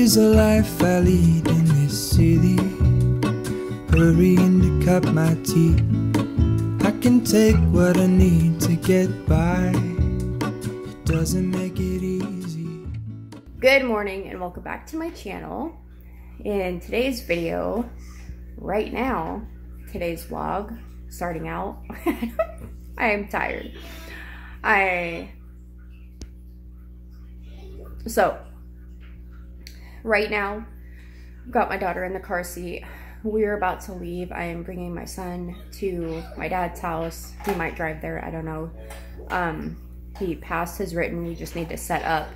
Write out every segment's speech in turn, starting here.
is the life I lead in this city, hurrying to cut my teeth. I can take what I need to get by. It doesn't make it easy. Good morning and welcome back to my channel. In today's video, right now, today's vlog, starting out, I am tired. So, right now, I've got my daughter in the car seat. We're about to leave. I am bringing my son to my dad's house. He might drive there, I don't know. He passed his written. We just need to set up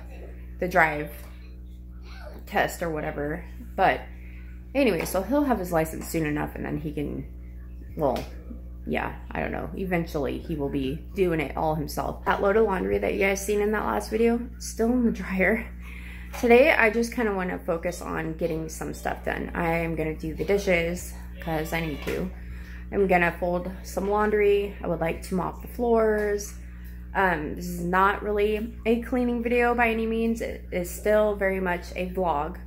the drive test or whatever. But anyway, so he'll have his license soon enough, and then he can, well, yeah, I don't know. Eventually, he will be doing it all himself. That load of laundry that you guys seen in that last video, still in the dryer. Today, I just kind of want to focus on getting some stuff done. I am going to do the dishes, because I need to. I'm going to fold some laundry. I would like to mop the floors. This is not really a cleaning video by any means. It is still very much a vlog.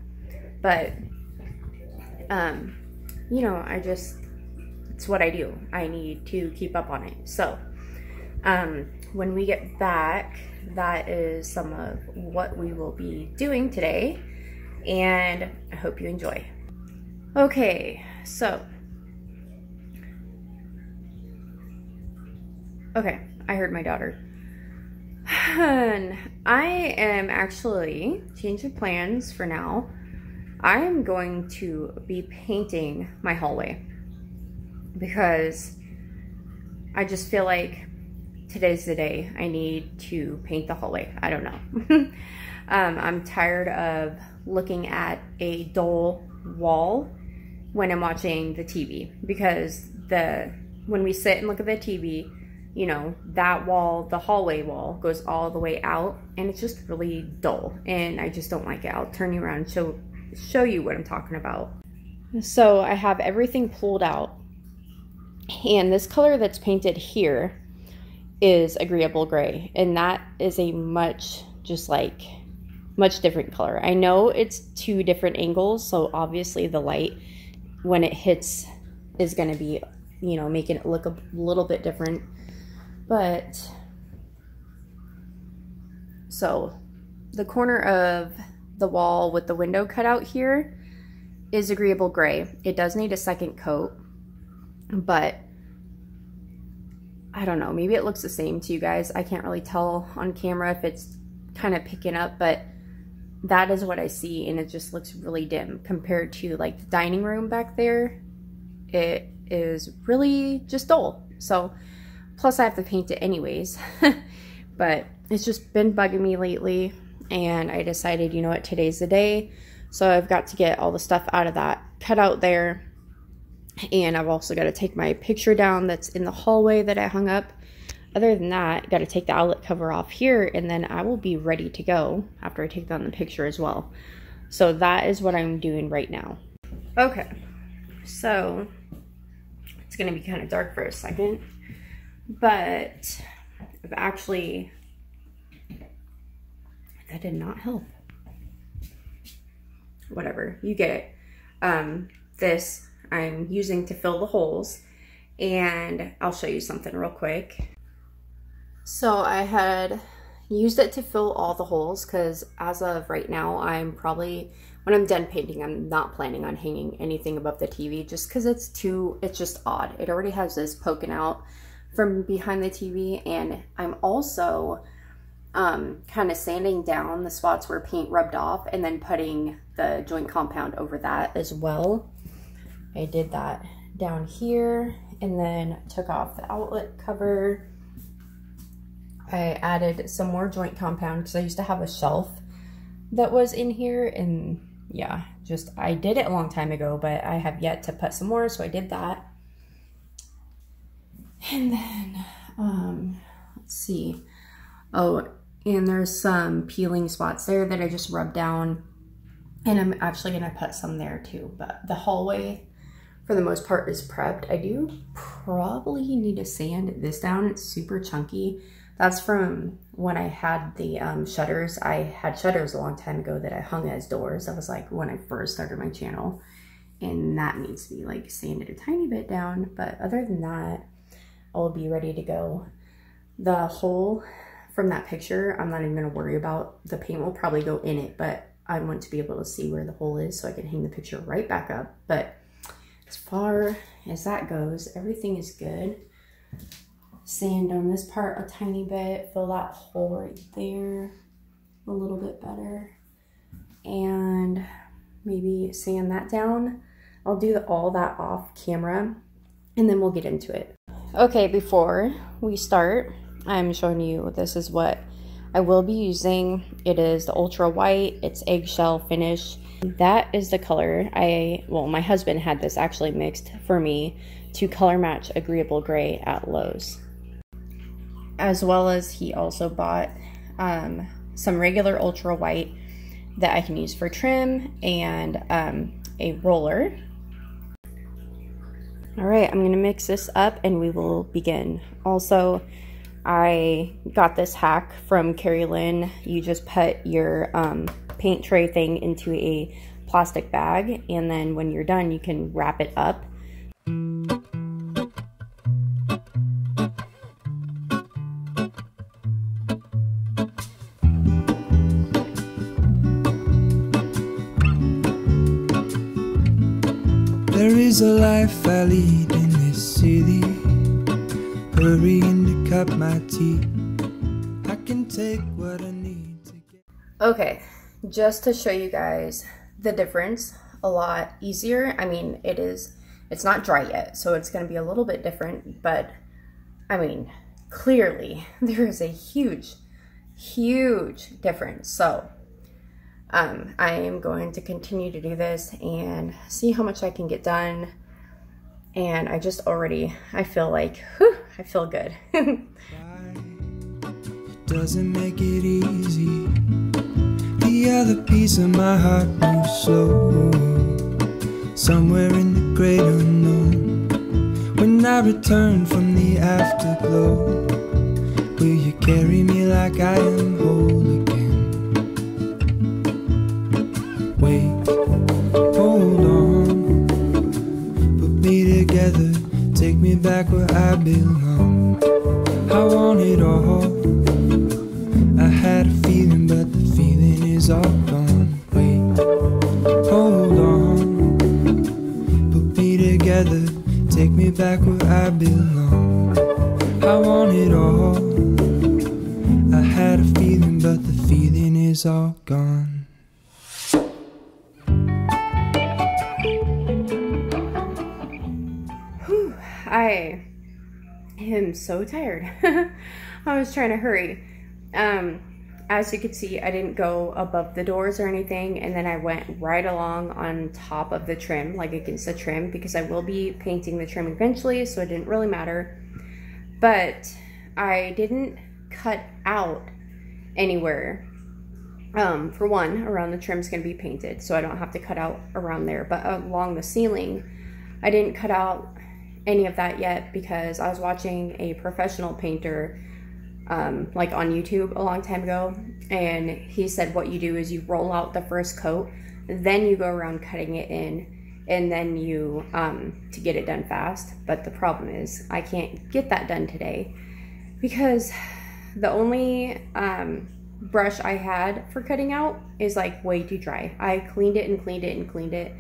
But, you know, it's what I do. I need to keep up on it. So, when we get back, that is some of what we will be doing today, and I hope you enjoy. Okay, so, okay, I heard my daughter. And I am actually changing plans for now. I am going to be painting my hallway because I just feel like today's the day I need to paint the hallway. I don't know. I'm tired of looking at a dull wall when I'm watching the TV, because when we sit and look at the TV, you know, that wall, the hallway wall, goes all the way out, and it's just really dull, and I just don't like it. I'll turn you around and show you what I'm talking about. So I have everything pulled out, and this color that's painted here is agreeable gray, and that is a much different color. I know it's two different angles, so obviously the light when it hits is going to be, you know, making it look a little bit different. But so the corner of the wall with the window cut out here is agreeable gray. It does need a second coat, but I don't know, maybe it looks the same to you guys. I can't really tell on camera if it's kind of picking up, but that is what I see, and it just looks really dim compared to like the dining room back there. It is really just dull. So, plus I have to paint it anyways, but it's just been bugging me lately, and I decided, you know what, today's the day. So I've got to get all the stuff out of that cut out there. And I've also got to take my picture down that's in the hallway that I hung up. Other than that, got to take the outlet cover off here, and then I will be ready to go after I take down the picture as well. So that is what I'm doing right now. Okay, so it's going to be kind of dark for a second, but I've actually, that did not help. Whatever, you get it. This I'm using to fill the holes, and I'll show you something real quick. So I had used it to fill all the holes, because as of right now, I'm probably, when I'm done painting, I'm not planning on hanging anything above the TV, just because it's just odd. It already has this poking out from behind the TV, and I'm also kind of sanding down the spots where paint rubbed off, and then putting the joint compound over that as well. I did that down here, and then took off the outlet cover. I added some more joint compound because I used to have a shelf that was in here, and yeah, I did it a long time ago, but I have yet to put some more, so I did that. And then, let's see. Oh, and there's some peeling spots there that I just rubbed down, and I'm actually gonna put some there too. But the hallway, for the most part, is prepped. I do probably need to sand this down. It's super chunky. That's from when I had the shutters. I had shutters a long time ago that I hung as doors. That was like when I first started my channel. And that needs to be like sanded a tiny bit down. But other than that, I'll be ready to go. The hole from that picture, I'm not even gonna worry about. The paint will probably go in it, but I want to be able to see where the hole is so I can hang the picture right back up. But as far as that goes, everything is good. Sand on this part a tiny bit, fill that hole right there a little bit better, and maybe sand that down. I'll do all that off camera and then we'll get into it. Okay, before we start, I'm showing you this is what I will be using. It is the ultra white, it's eggshell finish. That is the color well, my husband had this actually mixed for me to color match Agreeable Gray at Lowe's. As well as he also bought some regular ultra white that I can use for trim and a roller. All right, I'm gonna mix this up and we will begin. Also, I got this hack from Carrie Lynn. You just put your paint tray thing into a plastic bag, and then when you're done, you can wrap it up. There is a life I lead in this city, hurrying to cut my teeth. I can take what I need to get. Okay, just to show you guys the difference, a lot easier. I mean, it's not dry yet, so it's gonna be a little bit different, but I mean, clearly there is a huge difference. So I am going to continue to do this and see how much I can get done. And I just already, I feel like, whew, I feel good. It doesn't make it easy. The other piece of my heart moves slow, somewhere in the great unknown. When I return from the afterglow, will you carry me like I am whole again? Wait, hold on, put me together, take me back where I belong. I want it all, I had a feeling but the feeling is all gone. Wait, hold on, put me together, take me back where I belong. I want it all, I had a feeling but the feeling is all gone. I am so tired. I was trying to hurry. As you can see, I didn't go above the doors or anything, and then I went right along on top of the trim, like against the trim, because I will be painting the trim eventually, so it didn't really matter. But I didn't cut out anywhere. For one, around the trim's gonna be painted, so I don't have to cut out around there, but along the ceiling, I didn't cut out any of that yet because I was watching a professional painter like on YouTube a long time ago, and he said what you do is you roll out the first coat, then you go around cutting it in, and then you to get it done fast. But the problem is I can't get that done today because the only brush I had for cutting out is like way too dry. I cleaned it and cleaned it and cleaned it,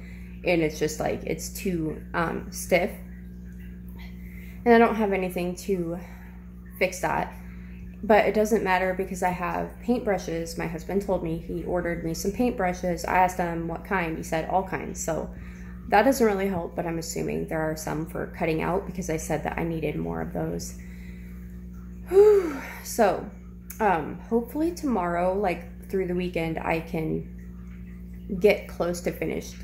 and it's just like it's too stiff. And I don't have anything to fix that. But it doesn't matter because I have paintbrushes. My husband told me he ordered me some paintbrushes. I asked him what kind. He said all kinds. So that doesn't really help, but I'm assuming there are some for cutting out because I said that I needed more of those. Whew. So hopefully tomorrow, like through the weekend, I can get close to finished.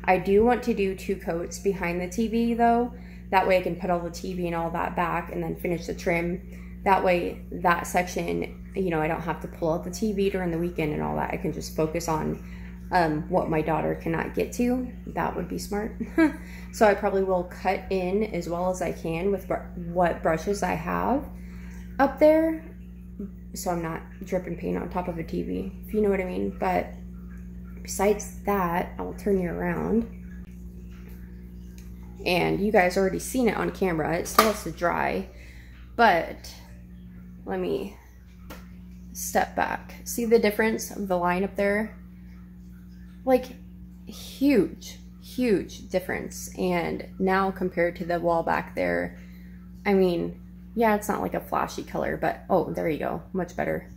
I do want to do 2 coats behind the TV though. That way I can put all the TV and all that back and then finish the trim. That way that section, you know, I don't have to pull out the TV during the weekend and all that. I can just focus on what my daughter cannot get to. That would be smart. So I probably will cut in as well as I can with what brushes I have up there. so I'm not dripping paint on top of a TV, if you know what I mean. But besides that, I'll turn you around. And you guys already seen it on camera. It still has to dry, but let me step back. See the difference of the line up there? Like, huge difference. And now compared to the wall back there, I mean, yeah, it's not like a flashy color, but oh, there you go, much better.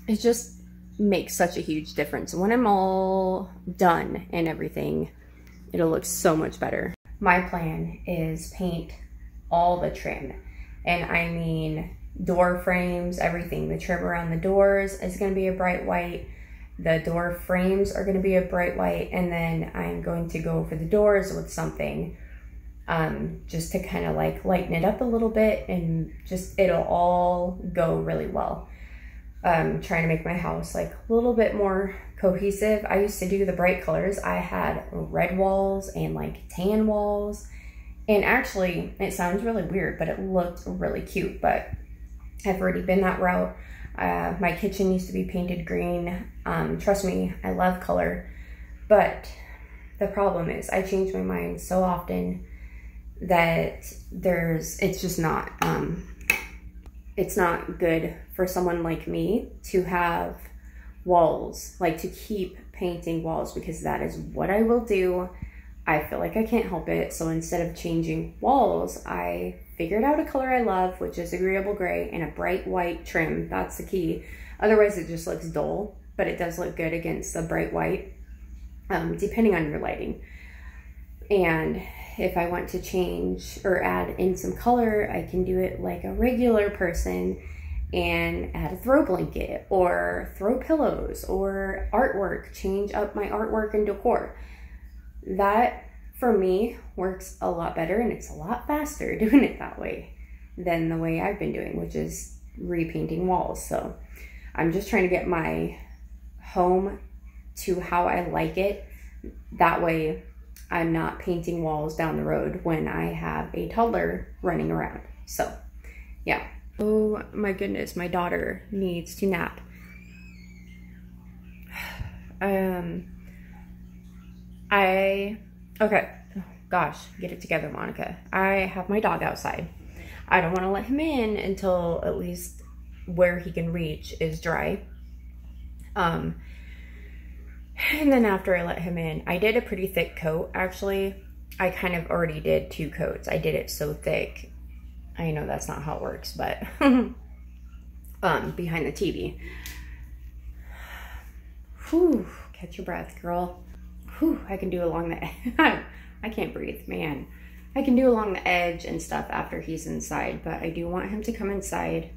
It just makes such a huge difference. When I'm all done and everything, it'll look so much better. My plan is paint all the trim, and I mean door frames, everything. The trim around the doors is going to be a bright white. The door frames are going to be a bright white, and then I'm going to go over the doors with something just to kind of like lighten it up a little bit, and just it'll all go really well. Trying to make my house like a little bit more cohesive. I used to do the bright colors. I had red walls and like tan walls, and actually it sounds really weird, but it looked really cute. But I've already been that route. My kitchen used to be painted green. Trust me, I love color, but the problem is I change my mind so often that it's just not, it's not good for someone like me to have walls, like to keep painting walls, because that is what I will do. I feel like I can't help it. So instead of changing walls, I figured out a color I love, which is agreeable gray, and a bright white trim. That's the key. Otherwise it just looks dull, but it does look good against the bright white, depending on your lighting. And if I want to change or add in some color, I can do it like a regular person and add a throw blanket or throw pillows or artwork, change up my artwork and decor. That for me works a lot better, and it's a lot faster doing it that way than the way I've been doing, which is repainting walls. So I'm just trying to get my home to how I like it. That way I'm not painting walls down the road when I have a toddler running around. So yeah. Oh my goodness, my daughter needs to nap. Okay, oh, gosh, get it together, Monica. I have my dog outside. I don't want to let him in until at least where he can reach is dry. And then after I let him in, I did a pretty thick coat, actually. I kind of already did 2 coats. I did it so thick. I know that's not how it works, but behind the TV. Whew, catch your breath, girl. Whew, I can do along the edge. I can't breathe, man. I can do along the edge and stuff after he's inside, but I do want him to come inside.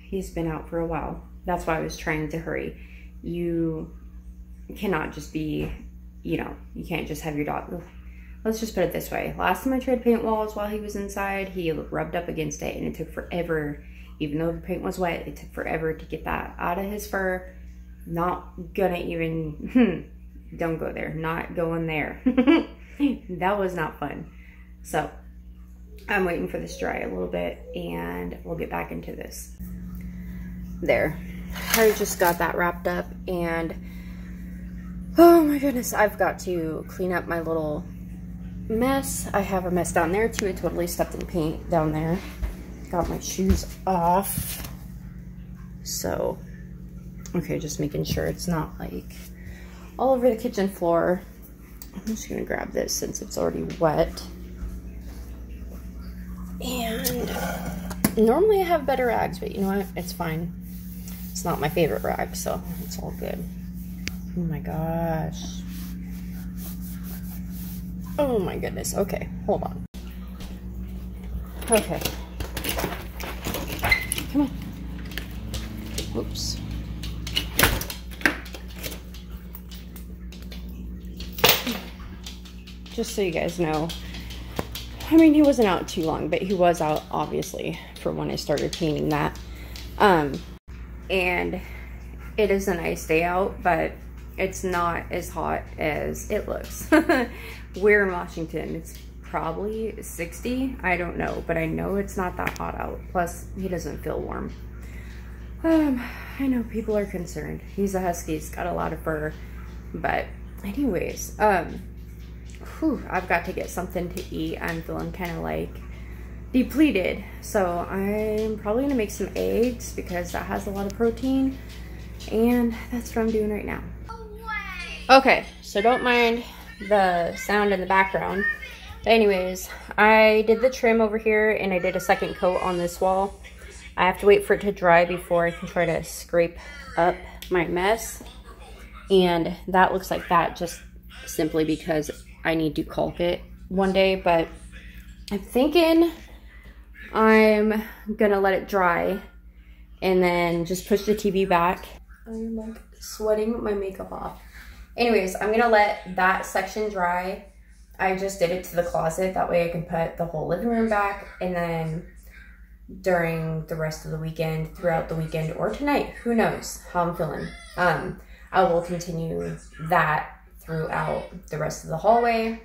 He's been out for a while. That's why I was trying to hurry. You cannot just be, you know, you can't just have your dog. Let's just put it this way. Last time I tried to paint walls while he was inside, he rubbed up against it, and it took forever. Even though the paint was wet, it took forever to get that out of his fur. Not gonna even, don't go there. Not going there. That was not fun. So I'm waiting for this to dry a little bit, and we'll get back into this. There. I just got that wrapped up, and oh my goodness, I've got to clean up my little mess. I have a mess down there too. I totally stepped in paint down there. Got my shoes off. So, okay, just making sure it's not like all over the kitchen floor. I'm just gonna grab this since it's already wet. And normally I have better rags, but you know what? It's fine. It's not my favorite rag, so it's all good. Oh my gosh. Oh my goodness. Okay, hold on. Okay. Come on. Oops. Just so you guys know, I mean, he wasn't out too long, but he was out obviously for when I started painting that. And it is a nice day out, but it's not as hot as it looks. We're in Washington. It's probably 60. I don't know, but I know it's not that hot out. Plus, he doesn't feel warm. I know people are concerned. He's a husky. He's got a lot of fur. But anyways, I've got to get something to eat. I'm feeling kind of like depleted. So I'm probably going to make some eggs because that has a lot of protein. And that's what I'm doing right now. Okay, so don't mind the sound in the background. But anyways, I did the trim over here and I did a second coat on this wall. I have to wait for it to dry before I can try to scrape up my mess. And that looks like that just simply because I need to caulk it one day. But I'm thinking I'm gonna let it dry and then just push the TV back. I'm like sweating my makeup off. Anyways, I'm gonna let that section dry. I just did it to the closet. That way I can put the whole living room back, and then during the rest of the weekend, throughout the weekend, or tonight, who knows how I'm feeling. I will continue that throughout the rest of the hallway.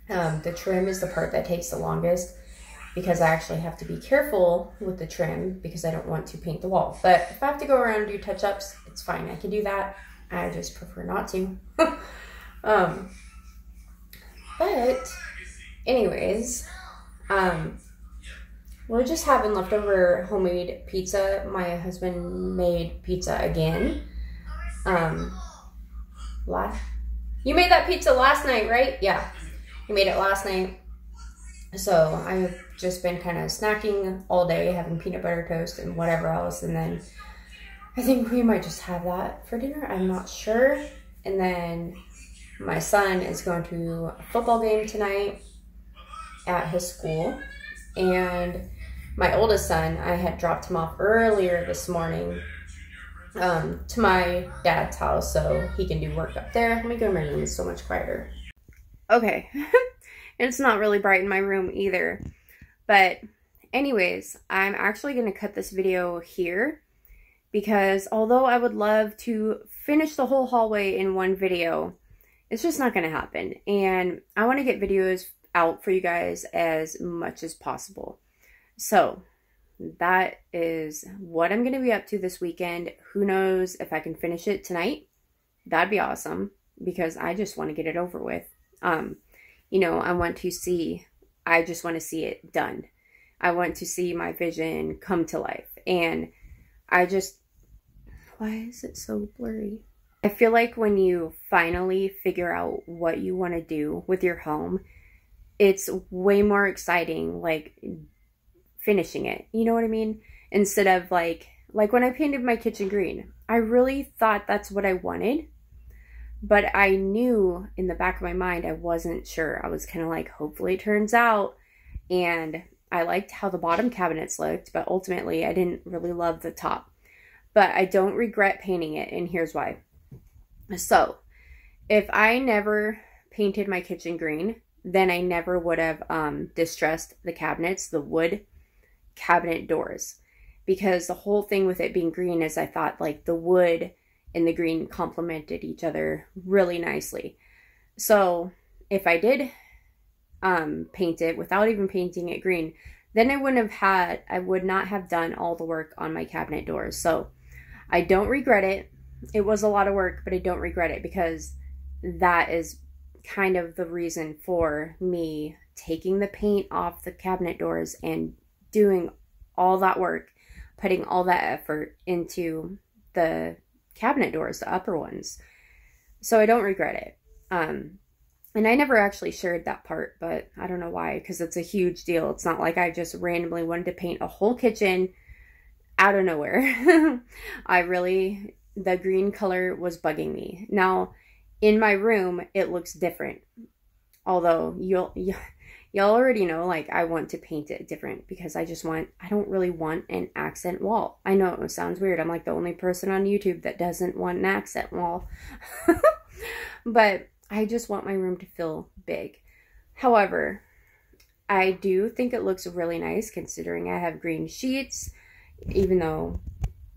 The trim is the part that takes the longest because I actually have to be careful with the trim because I don't want to paint the wall. But if I have to go around and do touch-ups, it's fine. I can do that. I just prefer not to. But anyways, we're just having leftover homemade pizza. My husband made pizza again. You made that pizza last night, right? Yeah, he made it last night. So I've just been kind of snacking all day, having peanut butter toast and whatever else. And then I think we might just have that for dinner. I'm not sure. And then my son is going to a football game tonight at his school. And my oldest son, I had dropped him off earlier this morning to my dad's house so he can do work up there. Let me go in my room. It's so much quieter. Okay. It's not really bright in my room either. But anyways, I'm actually going to cut this video here because although I would love to finish the whole hallway in one video, it's just not going to happen. And I want to get videos out for you guys as much as possible. So that is what I'm going to be up to this weekend. Who knows if I can finish it tonight? That'd be awesome because I just want to get it over with. You know, I just want to see it done. I want to see my vision come to life. And why is it so blurry? I feel like when you finally figure out what you want to do with your home, it's way more exciting, like finishing it. You know what I mean? Instead of like when I painted my kitchen green, I really thought that's what I wanted. But I knew in the back of my mind, I wasn't sure. I was kind of like, hopefully it turns out. And I liked how the bottom cabinets looked, but ultimately I didn't really love the top. But I don't regret painting it, and here's why. So, if I never painted my kitchen green, then I never would have distressed the cabinets, the wood cabinet doors. Because the whole thing with it being green is I thought like the wood and the green complemented each other really nicely. So if I did paint it without even painting it green, then I would not have done all the work on my cabinet doors. So I don't regret it. It was a lot of work, but I don't regret it because that is kind of the reason for me taking the paint off the cabinet doors and doing all that work, putting all that effort into the cabinet doors, the upper ones. So I don't regret it. And I never actually shared that part, but I don't know why, because it's a huge deal. It's not like I just randomly wanted to paint a whole kitchen out of nowhere. The green color was bugging me. Now, in my room, it looks different. Although, y'all already know, like, I want to paint it different because I don't really want an accent wall. I know it sounds weird. I'm like the only person on YouTube that doesn't want an accent wall. But I just want my room to feel big. However, I do think it looks really nice considering I have green sheets, even though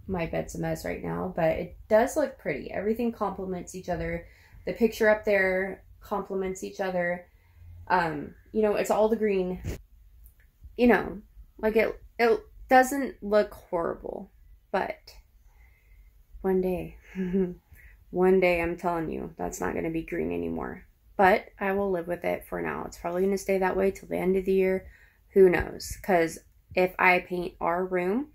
my bed's a mess right now, but it does look pretty. Everything complements each other. The picture up there complements each other. You know, it's all the green. You know, like it doesn't look horrible, but one day, one day, I'm telling you, that's not going to be green anymore. But I will live with it for now. It's probably going to stay that way till the end of the year. Who knows? Because if I paint our room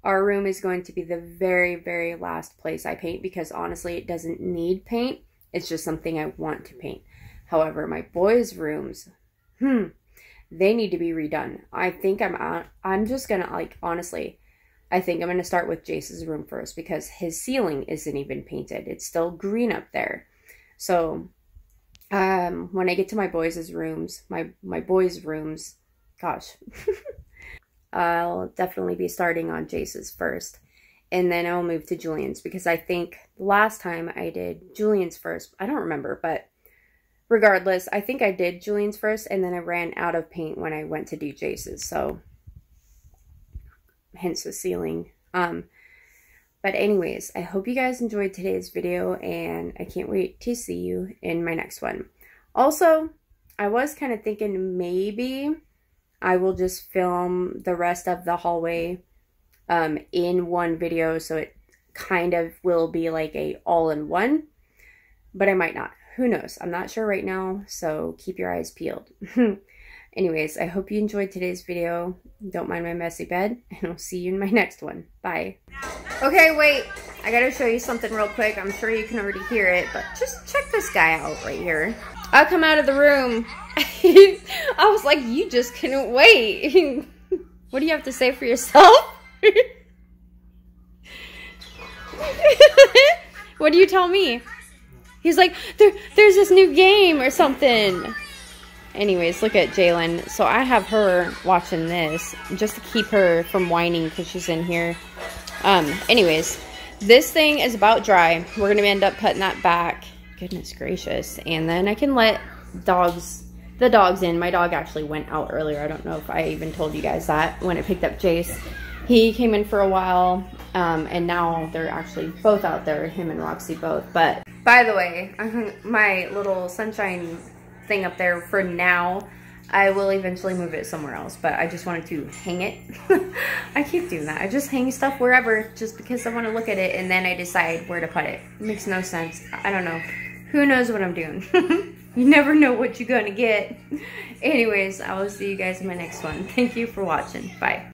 is going to be the very, very last place I paint, because honestly, it doesn't need paint. It's just something I want to paint. However, my boys' rooms, they need to be redone. I think I'm just going to, like, honestly, I think I'm going to start with Jace's room first, because his ceiling isn't even painted. It's still green up there. So, when I get to my boys' rooms, my boys' rooms, gosh, I'll definitely be starting on Jace's first. And then I'll move to Julian's, because I think the last time I did Julian's first, I don't remember, but regardless, I think I did Julian's first, and then I ran out of paint when I went to do Jace's, so hence the ceiling. But anyways, I hope you guys enjoyed today's video, and I can't wait to see you in my next one. Also, I was kind of thinking maybe I will just film the rest of the hallway in one video, so it kind of will be like a all-in-one, but I might not. Who knows? I'm not sure right now, so keep your eyes peeled. Anyways, I hope you enjoyed today's video. Don't mind my messy bed, and I'll see you in my next one. Bye. Okay, wait. I gotta show you something real quick. I'm sure you can already hear it, but just check this guy out right here. I come out of the room. I was like, you just couldn't wait. What do you have to say for yourself? What do you tell me? He's like, there's this new game or something. Anyways, look at Jalen. So I have her watching this just to keep her from whining because she's in here. Anyways, this thing is about dry. We're going to end up putting that back. Goodness gracious. And then I can let the dogs in. My dog actually went out earlier. I don't know if I even told you guys that when I picked up Jace. He came in for a while, and now they're actually both out there, him and Roxy both. But by the way, I hung my little sunshine thing up there for now. I will eventually move it somewhere else, but I just wanted to hang it. I keep doing that. I just hang stuff wherever just because I want to look at it, and then I decide where to put it. It makes no sense. I don't know. Who knows what I'm doing? You never know what you're gonna get. Anyways, I will see you guys in my next one. Thank you for watching. Bye.